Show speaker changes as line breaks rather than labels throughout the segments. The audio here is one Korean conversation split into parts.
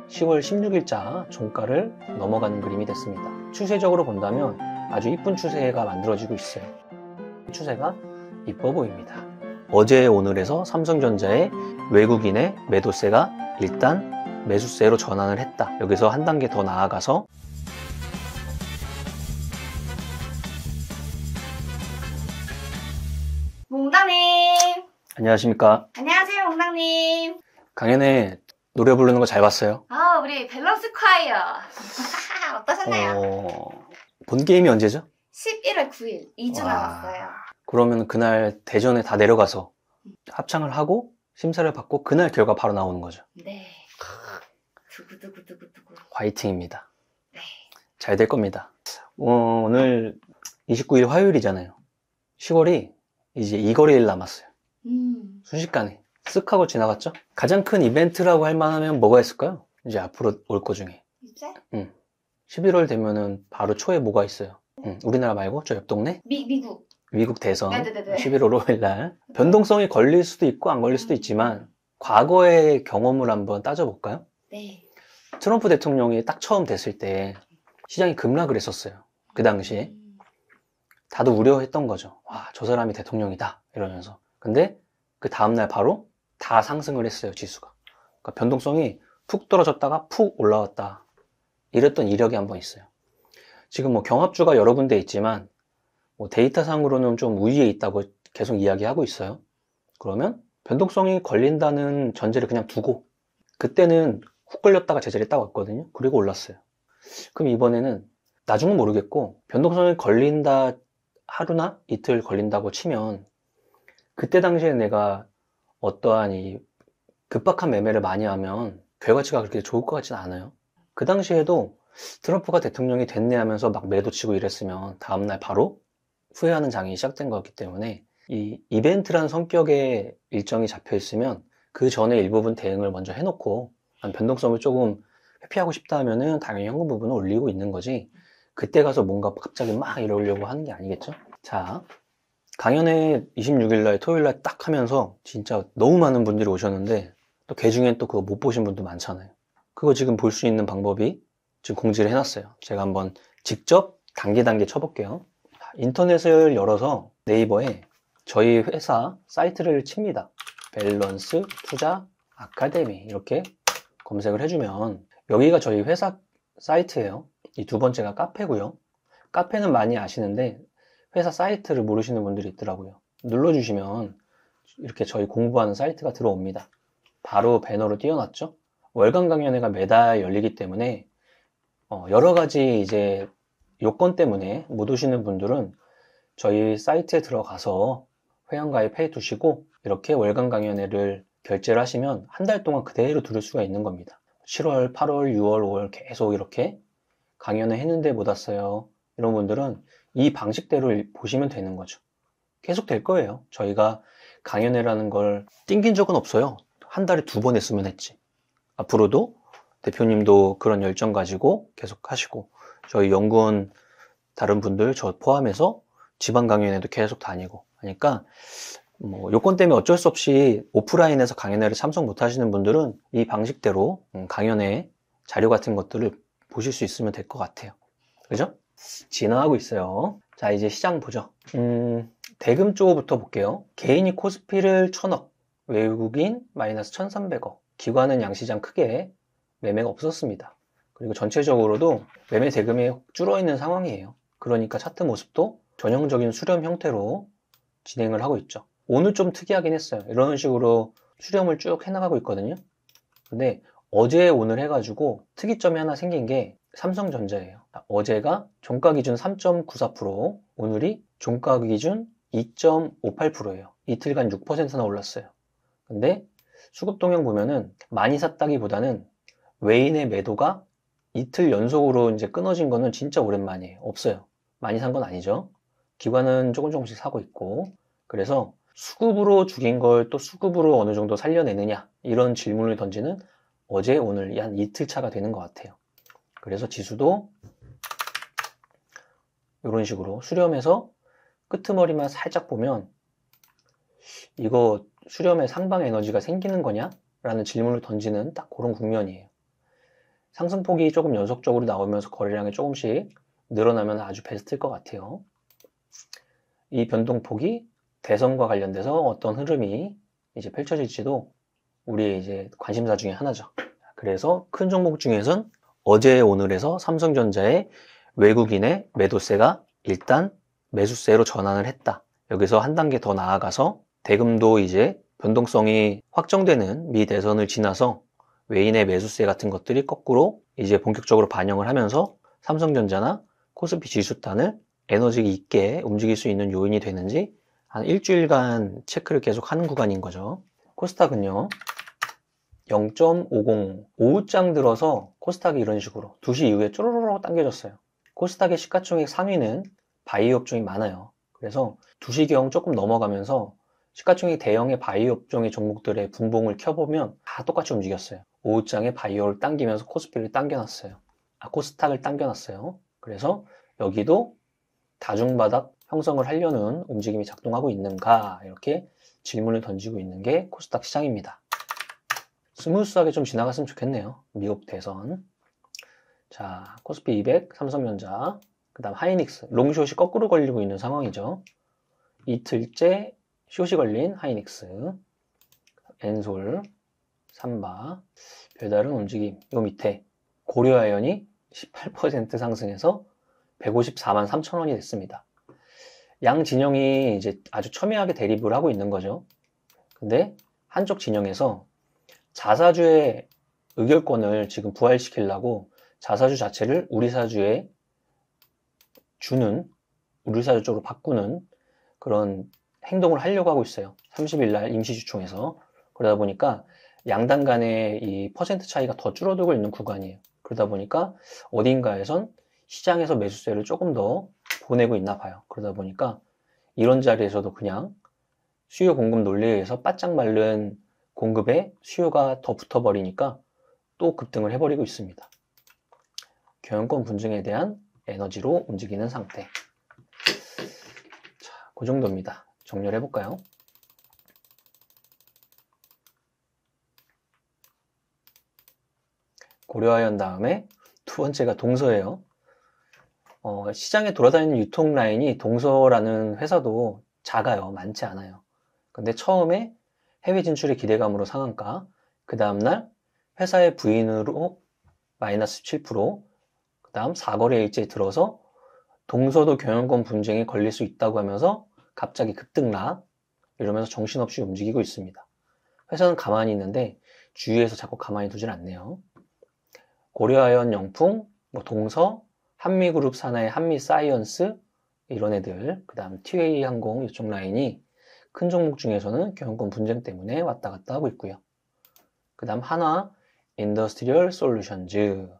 10월 16일자 종가를 넘어가는 그림이 됐습니다. 추세적으로 본다면 아주 이쁜 추세가 만들어지고 있어요. 추세가 이뻐 보입니다. 어제 오늘에서 삼성전자의 외국인의 매도세가 일단 매수세로 전환을 했다. 여기서 한 단계 더 나아가서
몽당님.
안녕하십니까.
안녕하세요, 몽당님.
강연에 노래 부르는 거 잘 봤어요?
우리 밸런스 콰이어. 어떠셨나요?
본 게임이 언제죠?
11월 9일, 2주 남았어요.
그러면 그날 대전에 다 내려가서 합창을 하고 심사를 받고 그날 결과 바로 나오는 거죠.
네. 두구두구두구두구.
화이팅입니다.
네.
잘 될 겁니다. 오늘 29일 화요일이잖아요. 10월이 이제 2거리일 남았어요. 순식간에 쓱 하고 지나갔죠? 가장 큰 이벤트라고 할 만하면 뭐가 있을까요? 이제 앞으로 올 거 중에.
이제?
11월 되면은 바로 초에 뭐가 있어요? 우리나라 말고 저 옆 동네?
미국.
미국 대선.
네네네.
11월 5일 날. 변동성이 걸릴 수도 있고 안 걸릴 수도 있지만 과거의 경험을 한번 따져볼까요?
네.
트럼프 대통령이 딱 처음 됐을 때 시장이 급락을 했었어요. 그 당시에. 다들 우려했던 거죠. 와, 저 사람이 대통령이다. 이러면서. 근데 그 다음날 바로 다 상승을 했어요, 지수가. 그러니까 변동성이 푹 떨어졌다가 푹 올라왔다. 이랬던 이력이 한번 있어요. 지금 뭐 경합주가 여러 군데 있지만 뭐 데이터상으로는 좀 우위에 있다고 계속 이야기하고 있어요. 그러면 변동성이 걸린다는 전제를 그냥 두고 그때는 훅 걸렸다가 제자리에 딱 왔거든요. 그리고 올랐어요. 그럼 이번에는 나중은 모르겠고 변동성이 걸린다 하루나 이틀 걸린다고 치면 그때 당시에 내가 어떠한 이 급박한 매매를 많이 하면 결과치가 그렇게 좋을 것 같지는 않아요. 그 당시에도 트럼프가 대통령이 됐네 하면서 막 매도 치고 이랬으면 다음날 바로 후회하는 장이 시작된 거기 때문에 이 이벤트라는 성격의 일정이 잡혀 있으면 그 전에 일부분 대응을 먼저 해놓고 변동성을 조금 회피하고 싶다 하면은 당연히 현금 부분을 올리고 있는 거지 그때 가서 뭔가 갑자기 막 이러려고 하는 게 아니겠죠? 자, 강연회 26일날 토요일날 딱 하면서 진짜 너무 많은 분들이 오셨는데 또 그중엔 또 그거 못 보신 분도 많잖아요. 그거 지금 볼 수 있는 방법이 지금 공지를 해놨어요. 제가 한번 직접 단계 쳐볼게요. 인터넷을 열어서 네이버에 저희 회사 사이트를 칩니다. 밸런스 투자 아카데미 이렇게 검색을 해주면 여기가 저희 회사 사이트예요. 이 두 번째가 카페고요. 카페는 많이 아시는데 회사 사이트를 모르시는 분들이 있더라고요. 눌러주시면 이렇게 저희 공부하는 사이트가 들어옵니다. 바로 배너로 띄워놨죠. 월간 강연회가 매달 열리기 때문에 여러 가지 이제 요건 때문에 못 오시는 분들은 저희 사이트에 들어가서 회원가입해 두시고 이렇게 월간 강연회를 결제를 하시면 한 달 동안 그대로 들을 수가 있는 겁니다. 7월, 8월, 6월, 5월 계속 이렇게 강연회 했는데 못 왔어요. 이런 분들은 이 방식대로 보시면 되는 거죠. 계속 될 거예요. 저희가 강연회라는 걸 띵긴 적은 없어요. 한 달에 2번 했으면 했지. 앞으로도 대표님도 그런 열정 가지고 계속 하시고 저희 연구원 다른 분들 저 포함해서 지방 강연회도 계속 다니고 하니까 뭐 요건 때문에 어쩔 수 없이 오프라인에서 강연회를 참석 못 하시는 분들은 이 방식대로 강연회 자료 같은 것들을 보실 수 있으면 될 것 같아요. 그죠? 진화하고 있어요. 자, 이제 시장 보죠. 대금 쪽부터 볼게요. 개인이 코스피를 1000억, 외국인 마이너스 1300억, 기관은 양시장 크게 매매가 없었습니다. 그리고 전체적으로도 매매 대금이 줄어있는 상황이에요. 그러니까 차트 모습도 전형적인 수렴 형태로 진행을 하고 있죠. 오늘 좀 특이하긴 했어요. 이런 식으로 수렴을 쭉 해나가고 있거든요. 근데 어제 오늘 해가지고 특이점이 하나 생긴 게 삼성전자예요. 어제가 종가 기준 3.94%, 오늘이 종가 기준 2.58%예요. 이틀간 6%나 올랐어요. 근데 수급 동향 보면은 많이 샀다기보다는 외인의 매도가 이틀 연속으로 이제 끊어진 거는 진짜 오랜만이에요. 없어요. 많이 산 건 아니죠. 기관은 조금씩 사고 있고 그래서 수급으로 죽인 걸 또 수급으로 어느 정도 살려내느냐 이런 질문을 던지는 어제 오늘 한 이틀 차가 되는 것 같아요. 그래서 지수도 이런 식으로 수렴해서 끄트머리만 살짝 보면 이거 수렴에 상방 에너지가 생기는 거냐? 라는 질문을 던지는 딱 그런 국면이에요. 상승폭이 조금 연속적으로 나오면서 거래량이 조금씩 늘어나면 아주 베스트일 것 같아요. 이 변동폭이 대선과 관련돼서 어떤 흐름이 이제 펼쳐질지도 우리의 이제 관심사 중에 하나죠. 그래서 큰 종목 중에선 어제 오늘에서 삼성전자의 외국인의 매도세가 일단 매수세로 전환을 했다. 여기서 한 단계 더 나아가서 대금도 이제 변동성이 확정되는 미 대선을 지나서 외인의 매수세 같은 것들이 거꾸로 이제 본격적으로 반영을 하면서 삼성전자나 코스피 지수단을 에너지 있게 움직일 수 있는 요인이 되는지 한 일주일간 체크를 계속 하는 구간인 거죠. 코스닥은요 0.50 오후장 들어서 코스닥이 이런 식으로 2시 이후에 쪼로로로 당겨졌어요. 코스닥의 시가총액 상위는 바이오 업종이 많아요. 그래서 2시경 조금 넘어가면서 시가총액 대형의 바이오 업종의 종목들의 분봉을 켜보면 다 똑같이 움직였어요. 오후장에 바이오를 당기면서 코스피를 당겨놨어요. 코스닥을 당겨놨어요. 그래서 여기도 다중바닥 형성을 하려는 움직임이 작동하고 있는가 이렇게 질문을 던지고 있는 게 코스닥 시장입니다. 스무스하게 좀 지나갔으면 좋겠네요. 미국 대선. 자, 코스피 200, 삼성전자, 그 다음 하이닉스, 롱숏이 거꾸로 걸리고 있는 상황이죠. 이틀째 숏이 걸린 하이닉스, 엔솔, 삼바, 별다른 움직임. 요 밑에 고려아연이 18% 상승해서 154만 3천 원이 됐습니다. 양 진영이 이제 아주 첨예하게 대립을 하고 있는 거죠. 근데 한쪽 진영에서 자사주의 의결권을 지금 부활시키려고 자사주 자체를 우리사주에 주는, 우리사주 쪽으로 바꾸는 그런 행동을 하려고 하고 있어요. 30일 날 임시주총에서. 그러다 보니까 양당 간의 이 퍼센트 차이가 더 줄어들고 있는 구간이에요. 그러다 보니까 어딘가에선 시장에서 매수세를 조금 더 보내고 있나 봐요. 그러다 보니까 이런 자리에서도 그냥 수요 공급 논리에 의해서 바짝 마른 공급에 수요가 더 붙어버리니까 또 급등을 해버리고 있습니다. 경영권 분쟁에 대한 에너지로 움직이는 상태. 자, 그 정도입니다. 정리를 해볼까요? 고려아연 다음에 두 번째가 동서예요. 시장에 돌아다니는 유통 라인이 동서라는 회사도 작아요. 많지 않아요. 근데 처음에 해외 진출의 기대감으로 상한가, 그 다음날 회사의 부인으로 마이너스 7%, 그 다음 4거래일째 들어서 동서도 경영권 분쟁에 걸릴 수 있다고 하면서 갑자기 급등락, 이러면서 정신없이 움직이고 있습니다. 회사는 가만히 있는데 주위에서 자꾸 가만히 두질 않네요. 고려아연 영풍, 동서, 한미그룹 산하의 한미사이언스 이런 애들, 그 다음 TA항공 이쪽 라인이 큰 종목 중에서는 경영권 분쟁 때문에 왔다 갔다 하고 있고요. 그 다음 하나 인더스트리얼 솔루션즈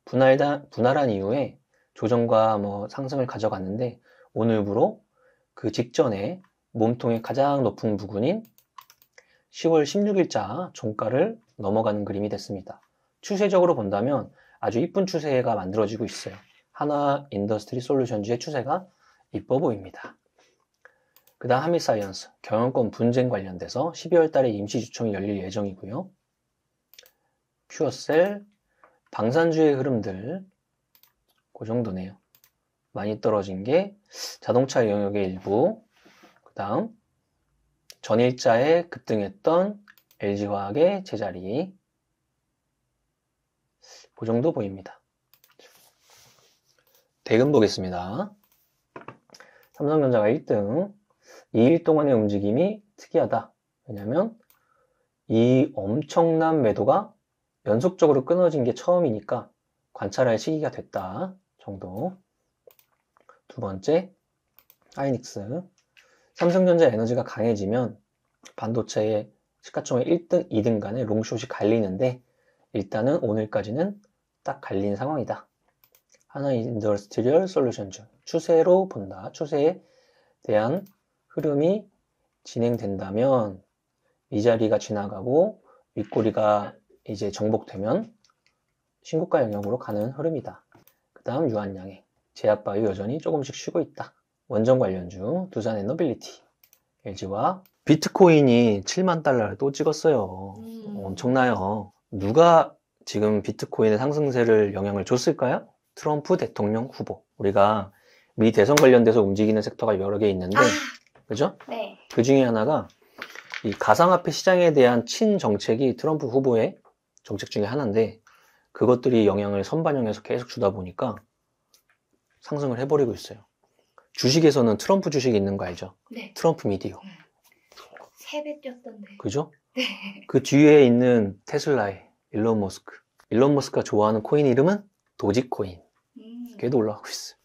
분할한 이후에 조정과 상승을 가져갔는데 오늘부로 그 직전에 몸통의 가장 높은 부근인 10월 16일자 종가를 넘어가는 그림이 됐습니다. 추세적으로 본다면 아주 이쁜 추세가 만들어지고 있어요. 하나 인더스트리 솔루션즈의 추세가 이뻐 보입니다. 그 다음 한미사이언스 경영권 분쟁 관련돼서 12월 달에 임시주총이 열릴 예정이고요. 퓨어셀 방산주의 흐름들 그 정도네요. 많이 떨어진 게 자동차 영역의 일부, 그 다음 전일자에 급등했던 LG화학의 제자리 그 정도 보입니다. 대금 보겠습니다. 삼성전자가 1등 2일 동안의 움직임이 특이하다. 왜냐면 이 엄청난 매도가 연속적으로 끊어진 게 처음이니까 관찰할 시기가 됐다 정도. 두 번째 하이닉스 삼성전자 에너지가 강해지면 반도체의 시가총액 1등, 2등 간의 롱숏이 갈리는데 일단은 오늘까지는 딱 갈린 상황이다. 하나 인더스트리얼 솔루션즈 추세로 본다. 추세에 대한 흐름이 진행된다면 이 자리가 지나가고 윗꼬리가 이제 정복되면 신고가 영역으로 가는 흐름이다. 그 다음 유한양행 제약바이오 여전히 조금씩 쉬고 있다. 원전 관련주 두산에너빌리티 LG와 비트코인이 7만 달러를 또 찍었어요. 엄청나요. 누가 지금 비트코인의 상승세를 영향을 줬을까요? 트럼프 대통령 후보. 우리가 미 대선 관련돼서 움직이는 섹터가 여러 개 있는데, 그죠?
네.
그 중에 하나가 이 가상화폐 시장에 대한 친정책이 트럼프 후보의 정책 중에 하나인데, 그것들이 영향을 선반영해서 계속 주다 보니까 상승을 해버리고 있어요. 주식에서는 트럼프 주식이 있는 거 알죠?
네.
트럼프 미디어.
3배 뛰었던데.
그죠?
네.
그 뒤에 있는 테슬라의 일론 머스크. 일론 머스크가 좋아하는 코인 이름은 도지코인. 걔도 올라가고 있어요.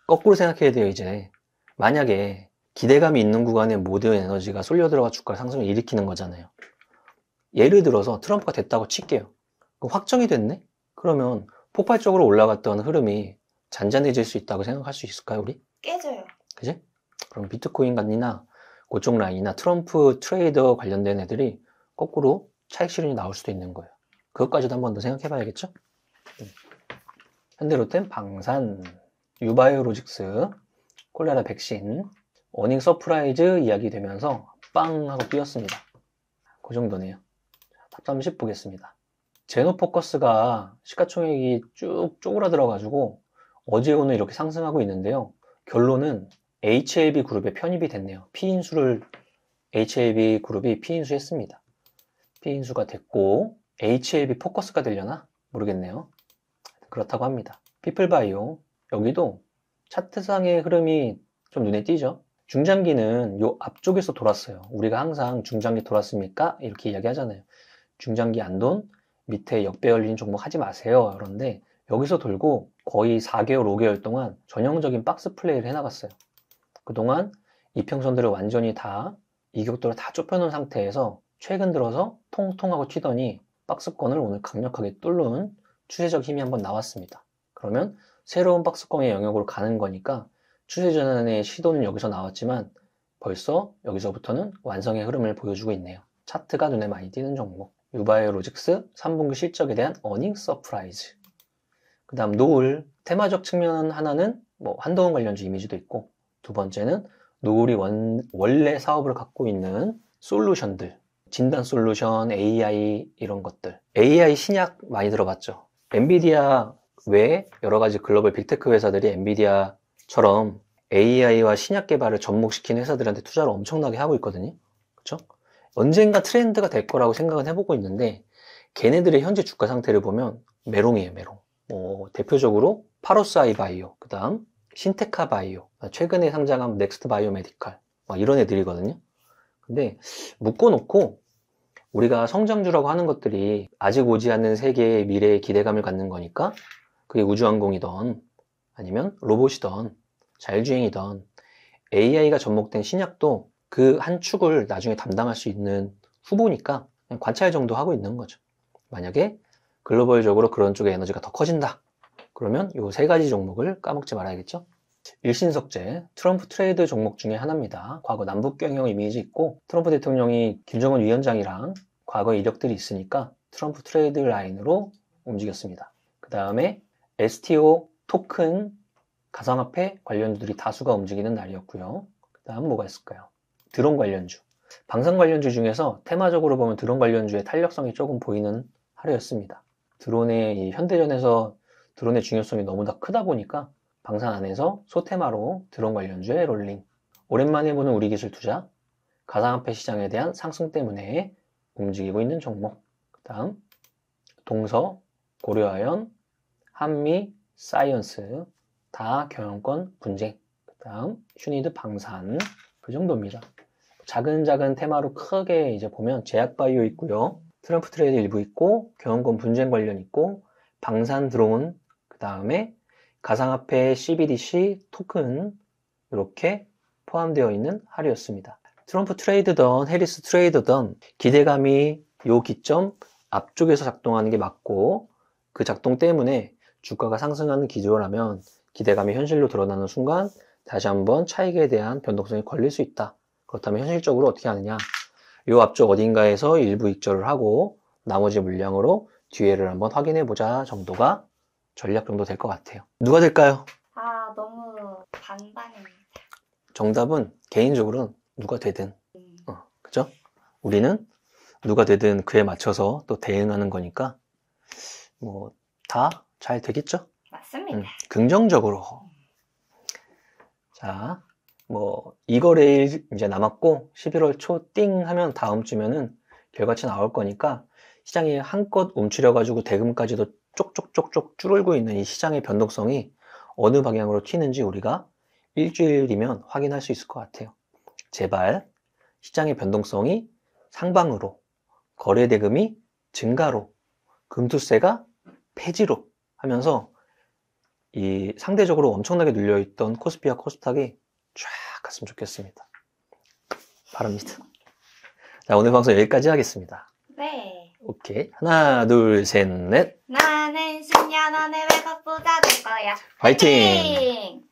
거꾸로 생각해야 돼요, 이제. 만약에 기대감이 있는 구간에 모든 에너지가 쏠려 들어가 주가 상승을 일으키는 거잖아요. 예를 들어서 트럼프가 됐다고 칠게요. 확정이 됐네? 그러면 폭발적으로 올라갔던 흐름이 잔잔해질 수 있다고 생각할 수 있을까요, 우리?
깨져요.
그지? 그럼 비트코인이나 그쪽 라인이나 트럼프 트레이더 관련된 애들이 거꾸로 차익 실현이 나올 수도 있는 거예요. 그것까지도 한 번 더 생각해 봐야겠죠? 현대로템, 방산, 유바이오로직스, 콜레라 백신, 어닝 서프라이즈 이야기 되면서 빵 하고 뛰었습니다. 그 정도네요. 탑 30 보겠습니다. 제노포커스가 시가총액이 쭉 쪼그라들어가지고 어제 오늘 이렇게 상승하고 있는데요. 결론은 HLB 그룹에 편입이 됐네요. 피인수를 HLB 그룹이 피인수했습니다. 피인수가 됐고 HLB 포커스가 되려나? 모르겠네요. 그렇다고 합니다. 피플바이오 여기도 차트상의 흐름이 좀 눈에 띄죠. 중장기는 요 앞쪽에서 돌았어요. 우리가 항상 중장기 돌았습니까? 이렇게 이야기하잖아요. 중장기 안 돈 밑에 역배 열린 종목 하지 마세요. 그런데 여기서 돌고 거의 4개월, 5개월 동안 전형적인 박스 플레이를 해나갔어요. 그동안 이평선들을 완전히 다 이격도를 다 좁혀놓은 상태에서 최근 들어서 통통하고 튀더니 박스권을 오늘 강력하게 뚫는 추세적 힘이 한번 나왔습니다. 그러면 새로운 박스권의 영역으로 가는 거니까 추세 전환의 시도는 여기서 나왔지만 벌써 여기서부터는 완성의 흐름을 보여주고 있네요. 차트가 눈에 많이 띄는 종목. 유바이오로직스 3분기 실적에 대한 어닝 서프라이즈. 그 다음 노을. 테마적 측면 하나는 뭐 한동훈 관련주 이미지도 있고, 두 번째는 노을이 원래 사업을 갖고 있는 솔루션들, 진단 솔루션, AI 이런 것들. AI 신약 많이 들어봤죠. 엔비디아 외에 여러 가지 글로벌 빅테크 회사들이 엔비디아처럼 AI와 신약 개발을 접목시킨 회사들한테 투자를 엄청나게 하고 있거든요. 그렇죠? 언젠가 트렌드가 될 거라고 생각은 해보고 있는데, 걔네들의 현재 주가 상태를 보면 메롱이에요, 메롱. 대표적으로 파로스아이 바이오, 그 다음 신테카 바이오, 최근에 상장한 넥스트 바이오 메디칼, 이런 애들이거든요. 근데 묶어놓고 우리가 성장주라고 하는 것들이 아직 오지 않는 세계의 미래에 기대감을 갖는 거니까, 그게 우주항공이던 아니면 로봇이던 자율주행이던 AI가 접목된 신약도 그 한 축을 나중에 담당할 수 있는 후보니까 그냥 관찰 정도 하고 있는 거죠. 만약에 글로벌적으로 그런 쪽의 에너지가 더 커진다, 그러면 이 세 가지 종목을 까먹지 말아야겠죠. 일신석재, 트럼프 트레이드 종목 중에 하나입니다. 과거 남북 경영 이미지 있고, 트럼프 대통령이 김정은 위원장이랑 과거의 이력들이 있으니까 트럼프 트레이드 라인으로 움직였습니다. 그 다음에 STO 토큰 가상화폐 관련주들이 다수가 움직이는 날이었고요. 그 다음 뭐가 있을까요? 드론 관련주. 방산 관련주 중에서 테마적으로 보면 드론 관련주의 탄력성이 조금 보이는 하루였습니다. 드론의 이 현대전에서 드론의 중요성이 너무나 크다 보니까 방산 안에서 소테마로 드론 관련주의 롤링. 오랜만에 보는 우리 기술 투자. 가상화폐 시장에 대한 상승 때문에 움직이고 있는 종목. 그 다음 동서, 고려아연, 한미, 사이언스 다 경영권 분쟁. 그 다음 슈니드 방산. 그 정도입니다. 작은 테마로 크게 이제 보면 제약바이오 있고요. 트럼프 트레이드 일부 있고, 경영권 분쟁 관련 있고, 방산 드론, 그 다음에 가상화폐 CBDC 토큰 이렇게 포함되어 있는 하루였습니다. 트럼프 트레이드던 해리스 트레이드던 기대감이 요 기점 앞쪽에서 작동하는 게 맞고, 그 작동 때문에 주가가 상승하는 기조라면 기대감이 현실로 드러나는 순간 다시 한번 차익에 대한 변동성이 걸릴 수 있다. 그렇다면 현실적으로 어떻게 하느냐, 요 앞쪽 어딘가에서 일부 익절을 하고 나머지 물량으로 뒤에를 한번 확인해 보자 정도가 전략 정도 될 것 같아요. 누가 될까요?
너무 반반입니다.
정답은 개인적으로는 누가 되든 그죠? 우리는 누가 되든 그에 맞춰서 또 대응하는 거니까 뭐 다 잘 되겠죠?
맞습니다.
긍정적으로. 자, 뭐 2거래일 이제 남았고 11월 초 띵 하면 다음 주면은 결과치 나올 거니까 시장이 한껏 움츠려 가지고 대금까지도 쪽쪽쪽쪽 줄고 있는 이 시장의 변동성이 어느 방향으로 튀는지 우리가 일주일이면 확인할 수 있을 것 같아요. 제발 시장의 변동성이 상방으로, 거래 대금이 증가로, 금투세가 폐지로 하면서 이 상대적으로 엄청나게 눌려있던 코스피와 코스닥이 쫙 갔으면 좋겠습니다. 바랍니다. 자, 오늘 방송 여기까지 하겠습니다.
네.
오케이. 하나, 둘, 셋, 넷.
나는 10년 안에 외곽 부자 될 거야.
화이팅!
화이팅!